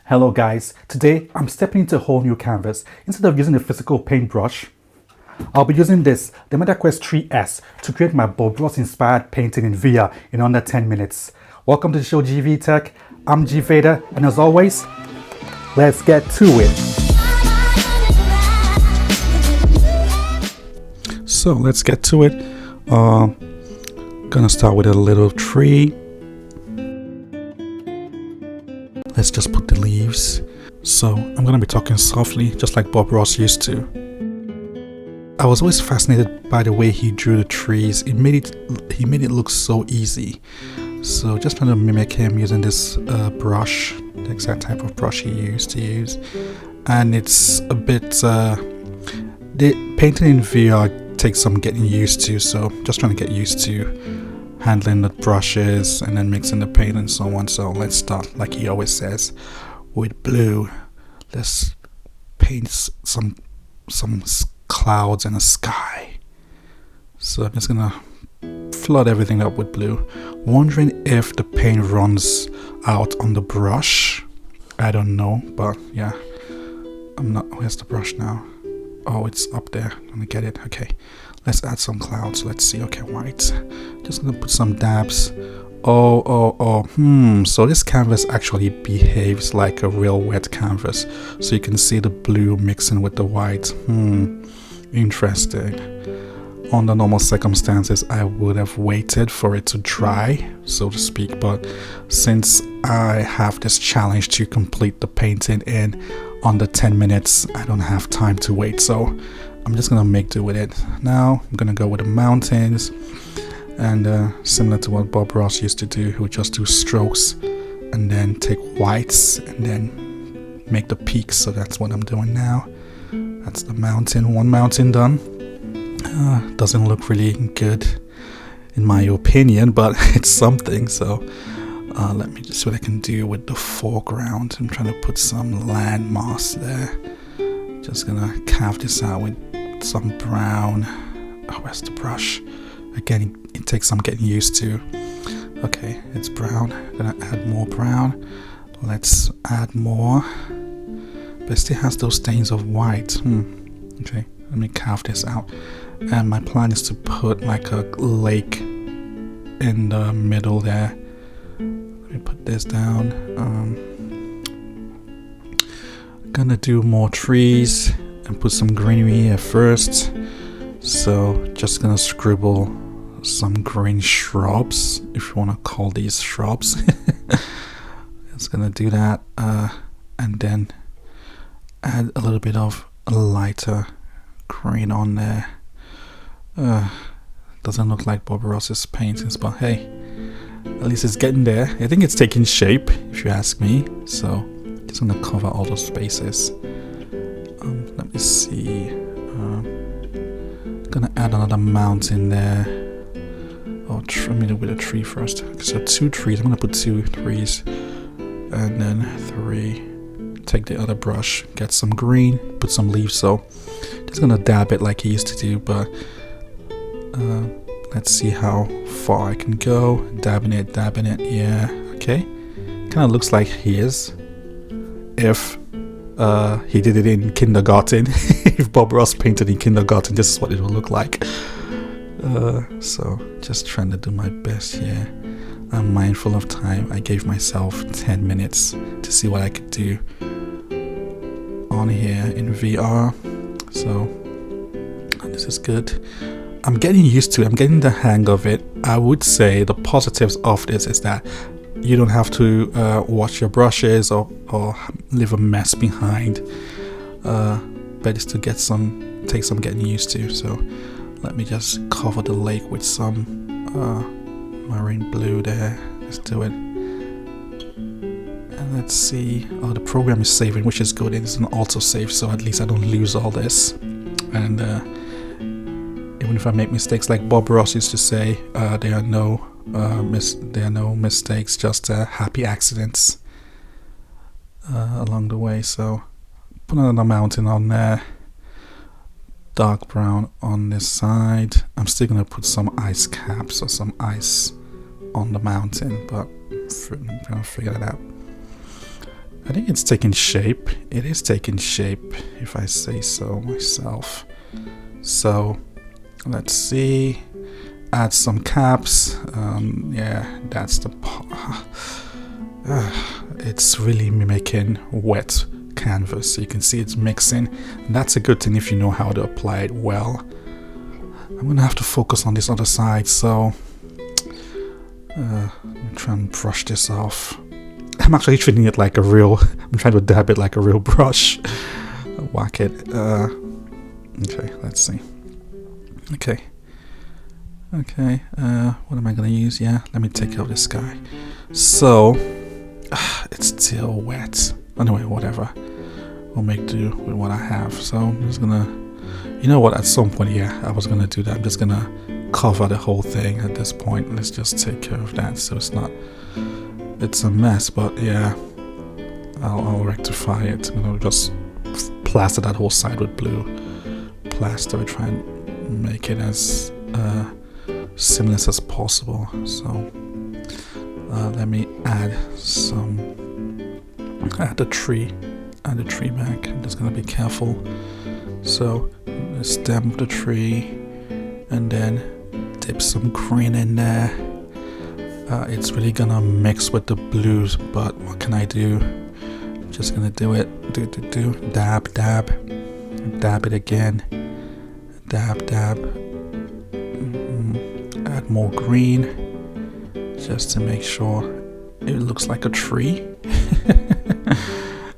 Hello guys, today I'm stepping into a whole new canvas. Instead of using a physical paintbrush, I'll be using the MetaQuest 3S to create my Bob Ross inspired painting in VR in under 10 minutes. Welcome to the show GV Tech, I'm G Vader, and as always, let's get to it. So let's get to it. Gonna start with a little tree. Let's just put the leaves. So I'm gonna be talking softly, just like Bob Ross used to. I was always fascinated by the way he drew the trees. He made it look so easy. So just trying to mimic him using this brush, the exact type of brush he used to use. And it's a bit, the painting in VR takes some getting used to. So just trying to get used to handling the brushes and then mixing the paint and so on. So let's start, like he always says, with blue. Let's paint some clouds and a sky. So I'm just gonna flood everything up with blue, wondering if the paint runs out on the brush. I don't know, but yeah, where's the brush now? Oh, it's up there. I'm gonna get it. Okay, let's add some clouds. Let's see. Okay, white. Just gonna put some dabs. So this canvas actually behaves like a real wet canvas, so you can see the blue mixing with the white. Interesting. Under normal circumstances, I would have waited for it to dry, so to speak, but since I have this challenge to complete the painting in under 10 minutes, I don't have time to wait, so I'm just gonna make do with it. Now I'm gonna go with the mountains, and similar to what Bob Ross used to do, he would just do strokes and then take whites and then make the peaks. So that's what I'm doing now. That's the mountain, one mountain done. Doesn't look really good in my opinion, but it's something. So let me just see what I can do with the foreground. I'm trying to put some landmass there. Just gonna carve this out with some brown. Oh, where's the brush? Again, it takes some getting used to. Okay, it's brown. I'm gonna add more brown. Let's add more. But it still has those stains of white. Okay, let me carve this out. And my plan is to put like a lake in the middle there. Let me put this down. Gonna do more trees and put some greenery here first. So just gonna scribble some green shrubs, if you want to call these shrubs. It's gonna do that, and then add a little bit of a lighter green on there. Doesn't look like Bob Ross's paintings, but hey, at least it's getting there. I think it's taking shape, if you ask me. So just gonna cover all those spaces. Let me see. Gonna add another mountain there. Oh, let me do with a tree first. So 2 trees. I'm gonna put 2 trees, and then 3. Take the other brush, get some green, put some leaves. So just gonna dab it like he used to do, but let's see how far I can go. Dabbing it. Yeah, okay. Kind of looks like he is. If he did it in kindergarten, if Bob Ross painted in kindergarten, this is what it will look like. So just trying to do my best here. I'm mindful of time. I gave myself 10 minutes to see what I could do on here in VR. So this is good. I'm getting used to it. I'm getting the hang of it. I would say the positives of this is that you don't have to wash your brushes or leave a mess behind. But it's to take some getting used to. So let me just cover the lake with some marine blue there. Let's do it. And let's see. Oh, the program is saving, which is good. It's an autosave, so at least I don't lose all this. And even if I make mistakes, like Bob Ross used to say, there are no mistakes, just happy accidents along the way. So put another mountain on there. Dark brown on this side. I'm still gonna put some ice caps or some ice on the mountain, but I'm gonna figure that out. I think it's taking shape. It is taking shape, if I say so myself. So let's see. Add some caps. Yeah, that's the it's really mimicking wet canvas. So you can see it's mixing. And that's a good thing if you know how to apply it well. I'm gonna have to focus on this other side, so try and brush this off. I'm actually treating it like a real, I'm trying to dab it like a real brush. Whack it. Okay, let's see. Okay, what am I gonna use? Yeah, let me take out this guy. So, it's still wet. Anyway, whatever. We'll make do with what I have. So I'm just gonna, you know what, at some point, yeah, I was gonna do that. I'm just gonna cover the whole thing at this point. Let's just take care of that so it's not, it's a mess, but yeah, I'll rectify it. I'm gonna just plaster that whole side with blue plaster, try and make it as seamless as possible. So let me add the tree back. I'm just gonna be careful. So stem the tree and then dip some green in there. It's really gonna mix with the blues, but what can I do? I'm just gonna do it. Dab it again. Dab. Add more green just to make sure it looks like a tree.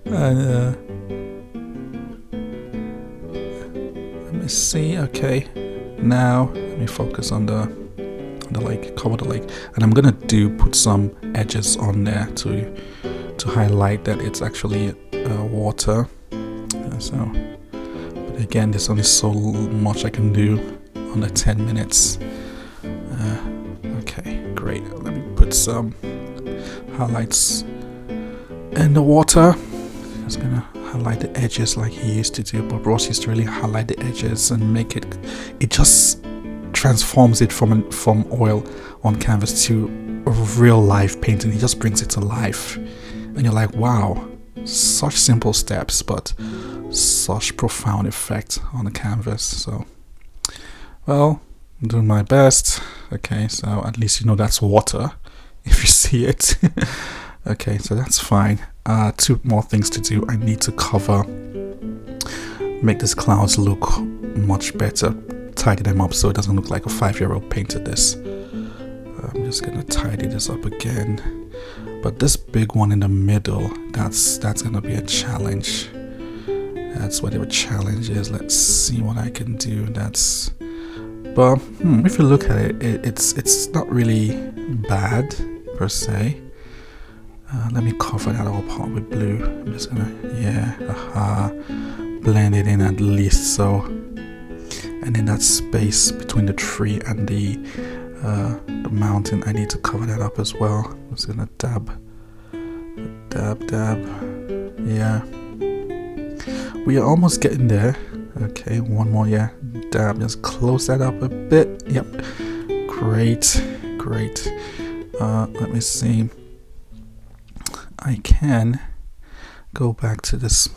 Let me see. Okay, now let me focus on the lake, cover the lake, and I'm gonna put some edges on there to highlight that it's actually water. So, but again, there's only so much I can do on the 10 minutes. Okay, great. Let me put some highlights in the water. Just gonna highlight the edges like he used to do. Bob Ross used to really highlight the edges and make it. It just transforms it from oil on canvas to a real life painting. It just brings it to life, and you're like, wow, such simple steps, but such profound effect on the canvas. So, well, I'm doing my best. Okay, so at least you know that's water if you see it. Okay, so that's fine. 2 more things to do. I need to make these clouds look much better, tidy them up so it doesn't look like a 5-year-old painted this. I'm just gonna tidy this up again. But this big one in the middle, that's gonna be a challenge. That's what the challenge is. Let's see what I can do. But if you look at it, it's not really bad per se. Let me cover that whole part with blue. I'm just gonna, blend it in at least so. And in that space between the tree and the mountain, I need to cover that up as well. I'm just gonna dab. Yeah, we are almost getting there. Okay, one more, yeah. Dab, just close that up a bit. Yep, great. Let me see. I can go back to this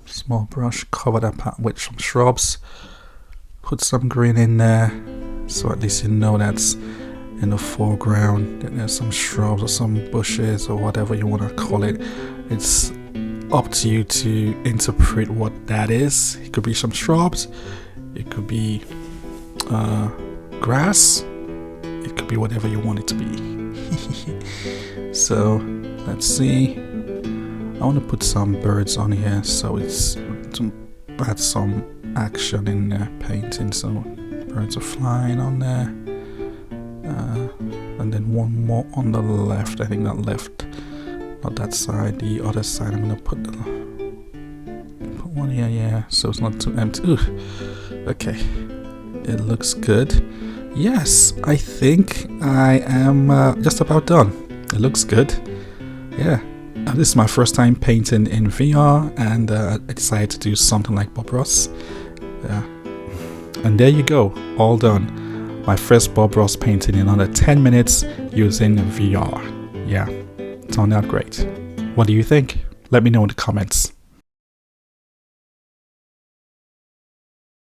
small brush, cover that part with some shrubs, put some green in there, so at least you know that's in the foreground, that there's some shrubs or some bushes or whatever you want to call it. It's up to you to interpret what that is. It could be some shrubs, it could be grass, it could be whatever you want it to be. So let's see. I want to put some birds on here, so it's to add some action in the painting. So birds are flying on there, and then one more on the left. I think that left, not that side, the other side. I'm gonna put one here, yeah, so it's not too empty. Ooh. Okay, it looks good. Yes, I think I am just about done. It looks good. Yeah, this is my first time painting in VR, and I decided to do something like Bob Ross. Yeah, and there you go, all done. My first Bob Ross painting in under 10 minutes using VR. Yeah, turned out great. What do you think? Let me know in the comments.